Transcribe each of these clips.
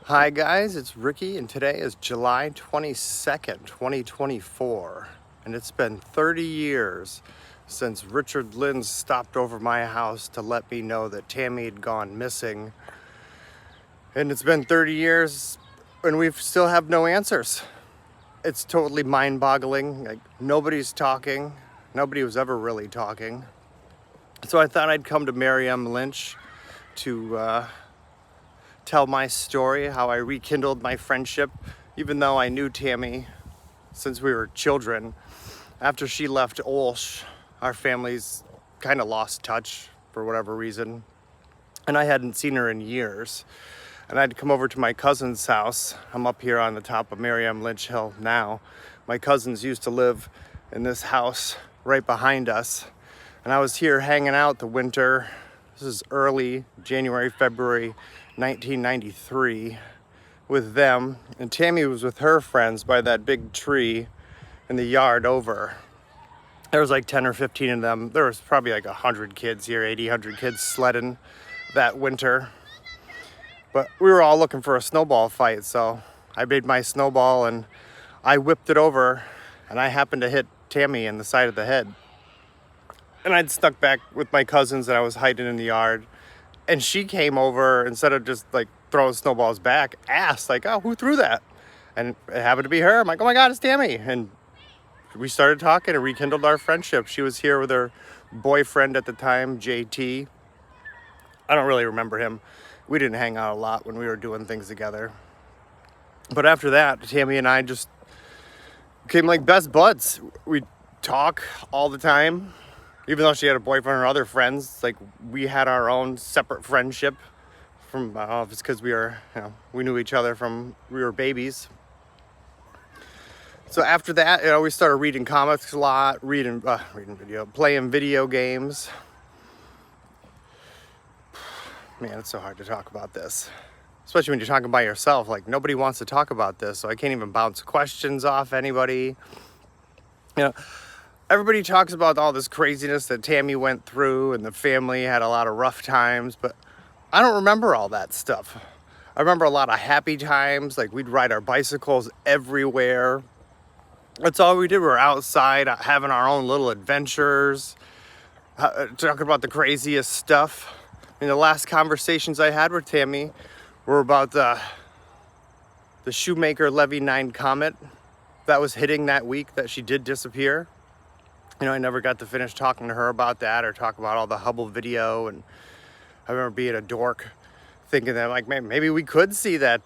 Hi guys, it's Ricky and today is July 22nd, 2024 and it's been 30 years since Richard Lynds stopped over my house to let me know that Tammy had gone missing, and it's been 30 years and we still have no answers. It's totally mind-boggling. Like, nobody's talking. Nobody was ever really talking. So I thought I'd come to Marie Lynch to tell my story, how I rekindled my friendship, even though I knew Tammy since we were children. After she left Olsh, our families kind of lost touch for whatever reason, and I hadn't seen her in years. And I'd come over to my cousin's house. I'm up here on the top of Marie Lynch Hill now. My cousins used to live in this house right behind us, and I was here hanging out the winter. This is early January, February 1993 with them, and Tammy was with her friends by that big tree in the yard over. There was like 10 or 15 of them. There was probably like 100 kids here, 80, 100 kids sledding that winter. But we were all looking for a snowball fight, so I made my snowball and I whipped it over, and I happened to hit Tammy in the side of the head. And I'd stuck back with my cousins and I was hiding in the yard. And she came over, instead of just like throwing snowballs back, asked like, "Oh, who threw that?" And it happened to be her. I'm like, "Oh my God, it's Tammy." And we started talking and rekindled our friendship. She was here with her boyfriend at the time, JT. I don't really remember him. We didn't hang out a lot when we were doing things together. But after that, Tammy and I just became like best buds. We'd talk all the time. Even though she had a boyfriend or other friends, like, we had our own separate friendship from, I don't know if it's because we knew each other from we were babies. So after that, we started reading comics a lot, playing video games. Man, it's so hard to talk about this, especially when you're talking by yourself. Like, nobody wants to talk about this, so I can't even bounce questions off anybody. Everybody talks about all this craziness that Tammy went through, and the family had a lot of rough times, but I don't remember all that stuff. I remember a lot of happy times, like we'd ride our bicycles everywhere. That's all we did. We were outside having our own little adventures, talking about the craziest stuff. The last conversations I had with Tammy were about the Shoemaker Levy 9 comet that was hitting that week that she did disappear. I never got to finish talking to her about that or talk about all the Hubble video. And I remember being a dork thinking that, like, maybe we could see that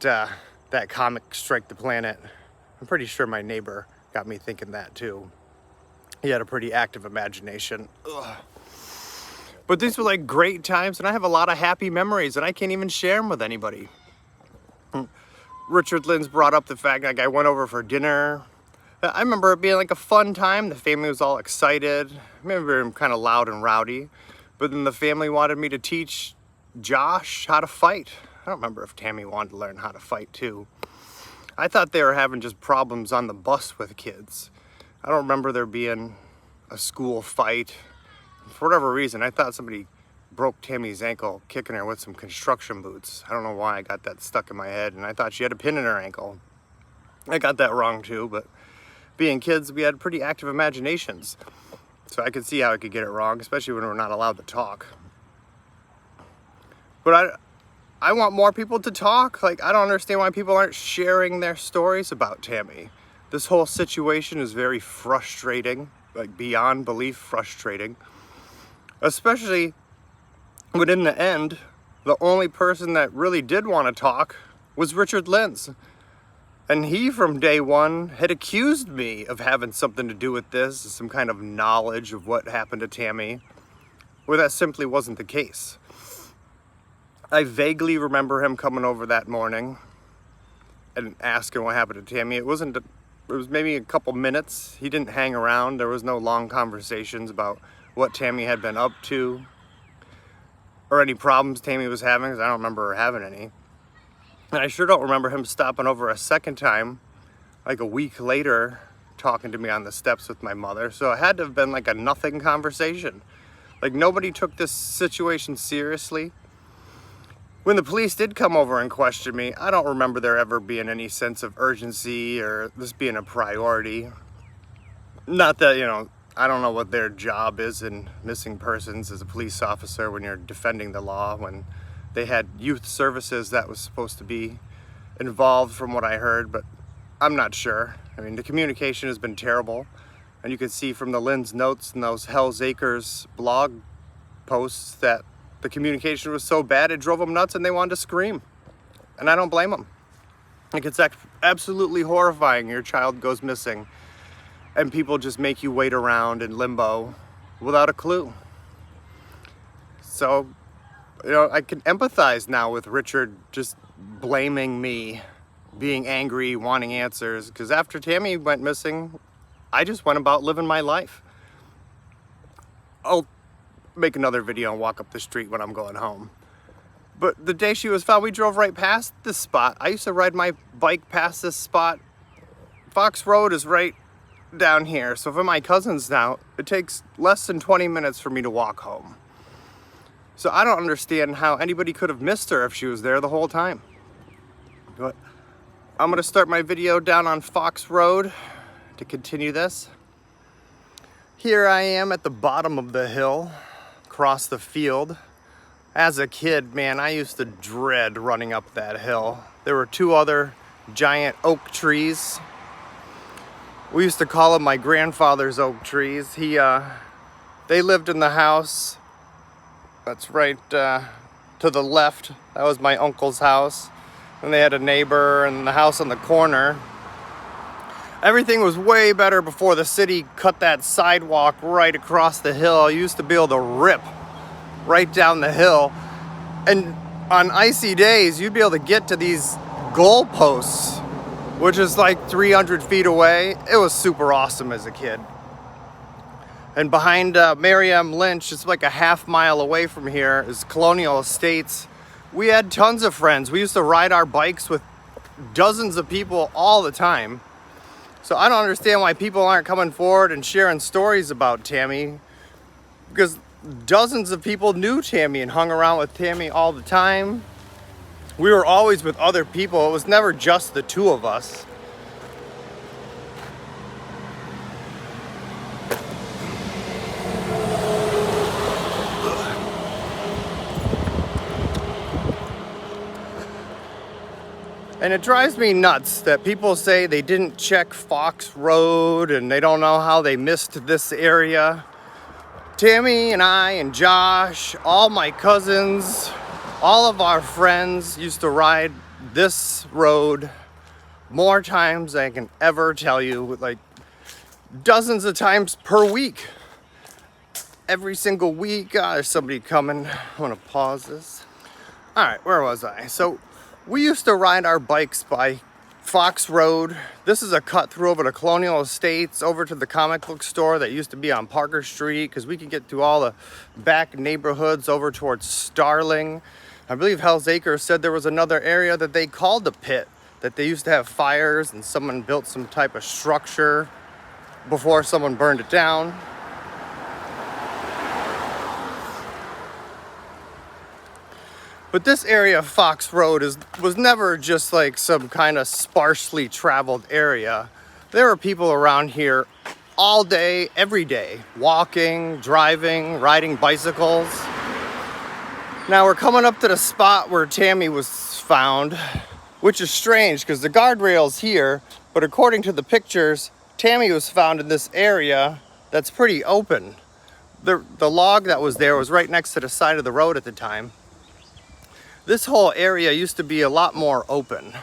comet strike the planet. I'm pretty sure my neighbor got me thinking that too. He had a pretty active imagination. Ugh. But these were like great times, and I have a lot of happy memories, and I can't even share them with anybody. Richard Lynds brought up the fact, like, I went over for dinner. I remember it being like a fun time. The family was all excited. I remember him kind of loud and rowdy. But then the family wanted me to teach Josh how to fight. I don't remember if Tammy wanted to learn how to fight too. I thought they were having just problems on the bus with kids. I don't remember there being a school fight. For whatever reason, I thought somebody broke Tammy's ankle kicking her with some construction boots. I don't know why I got that stuck in my head, and I thought she had a pin in her ankle. I got that wrong too, but being kids, we had pretty active imaginations. So I could see how I could get it wrong, especially when we're not allowed to talk. But I want more people to talk. Like, I don't understand why people aren't sharing their stories about Tammy. This whole situation is very frustrating, like beyond belief frustrating. Especially when in the end, the only person that really did want to talk was Richard Lynds. And he, from day one, had accused me of having something to do with this, some kind of knowledge of what happened to Tammy, where that simply wasn't the case. I vaguely remember him coming over that morning and asking what happened to Tammy. It was maybe a couple minutes. He didn't hang around. There was no long conversations about what Tammy had been up to or any problems Tammy was having, because I don't remember her having any. And I sure don't remember him stopping over a second time, like a week later, talking to me on the steps with my mother. So it had to have been like a nothing conversation. Like, nobody took this situation seriously. When the police did come over and question me, I don't remember there ever being any sense of urgency or this being a priority. Not that, you know, I don't know what their job is in missing persons as a police officer when you're defending the law, when they had youth services that was supposed to be involved from what I heard, but I'm not sure. I mean, the communication has been terrible, and you can see from the Lynds notes and those Hell's Acres blog posts that the communication was so bad it drove them nuts and they wanted to scream. And I don't blame them. Like, it's absolutely horrifying. Your child goes missing and people just make you wait around in limbo without a clue. So, you know, I can empathize now with Richard just blaming me, being angry, wanting answers, because after Tammy went missing, I just went about living my life. I'll make another video and walk up the street when I'm going home. But the day she was found, we drove right past this spot. I used to ride my bike past this spot. Fox Road is right down here. So for my cousins now, it takes less than 20 minutes for me to walk home. So I don't understand how anybody could have missed her if she was there the whole time. But I'm gonna start my video down on Fox Road to continue this. Here I am at the bottom of the hill, across the field. As a kid, man, I used to dread running up that hill. There were two other giant oak trees. We used to call them my grandfather's oak trees. They lived in the house that's right to the left. That was my uncle's house. And they had a neighbor and the house on the corner. Everything was way better before the city cut that sidewalk right across the hill. You used to be able to rip right down the hill. And on icy days, you'd be able to get to these goalposts, which is like 300 feet away. It was super awesome as a kid. And behind Mary M. Lynch, just like a half-mile away from here, is Colonial Estates. We had tons of friends. We used to ride our bikes with dozens of people all the time. So I don't understand why people aren't coming forward and sharing stories about Tammy, because dozens of people knew Tammy and hung around with Tammy all the time. We were always with other people. It was never just the two of us. And it drives me nuts that people say they didn't check Fox Road and they don't know how they missed this area. Tammy and I and Josh, all my cousins, all of our friends used to ride this road more times than I can ever tell you, like dozens of times per week. Every single week. There's somebody coming. I'm gonna pause this. All right, where was I? So we used to ride our bikes by Fox Road. This is a cut through over to Colonial Estates, over to the comic book store that used to be on Parker Street, because we could get through all the back neighborhoods over towards Starling. I believe Hell's Acres said there was another area that they called the pit, that they used to have fires and someone built some type of structure before someone burned it down. But this area of Fox Road was never just like some kind of sparsely traveled area. There were people around here all day, every day, walking, driving, riding bicycles. Now we're coming up to the spot where Tammy was found, which is strange because the guardrail's here, but according to the pictures, Tammy was found in this area that's pretty open. The log that was there was right next to the side of the road at the time. This whole area used to be a lot more open.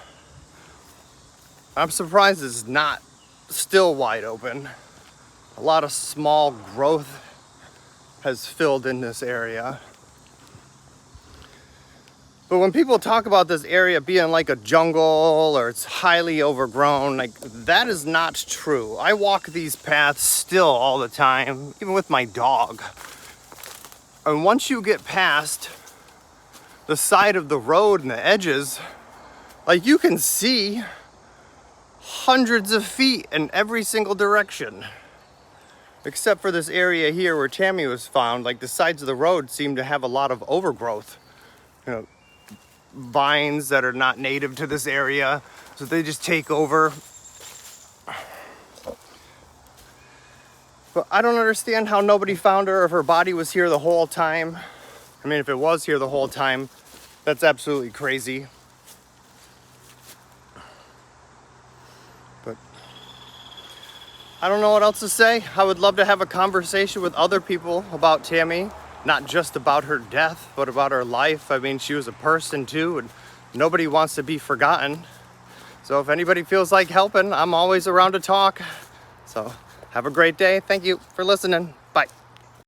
I'm surprised it's not still wide open. A lot of small growth has filled in this area. But when people talk about this area being like a jungle or it's highly overgrown, like that is not true. I walk these paths still all the time, even with my dog. And once you get past the side of the road and the edges, like you can see hundreds of feet in every single direction. Except for this area here where Tammy was found, like the sides of the road seem to have a lot of overgrowth. You know, vines that are not native to this area, so they just take over. But I don't understand how nobody found her if her body was here the whole time. I mean, if it was here the whole time, that's absolutely crazy. But I don't know what else to say. I would love to have a conversation with other people about Tammy, not just about her death, but about her life. I mean, she was a person too, and nobody wants to be forgotten. So if anybody feels like helping, I'm always around to talk. So have a great day. Thank you for listening.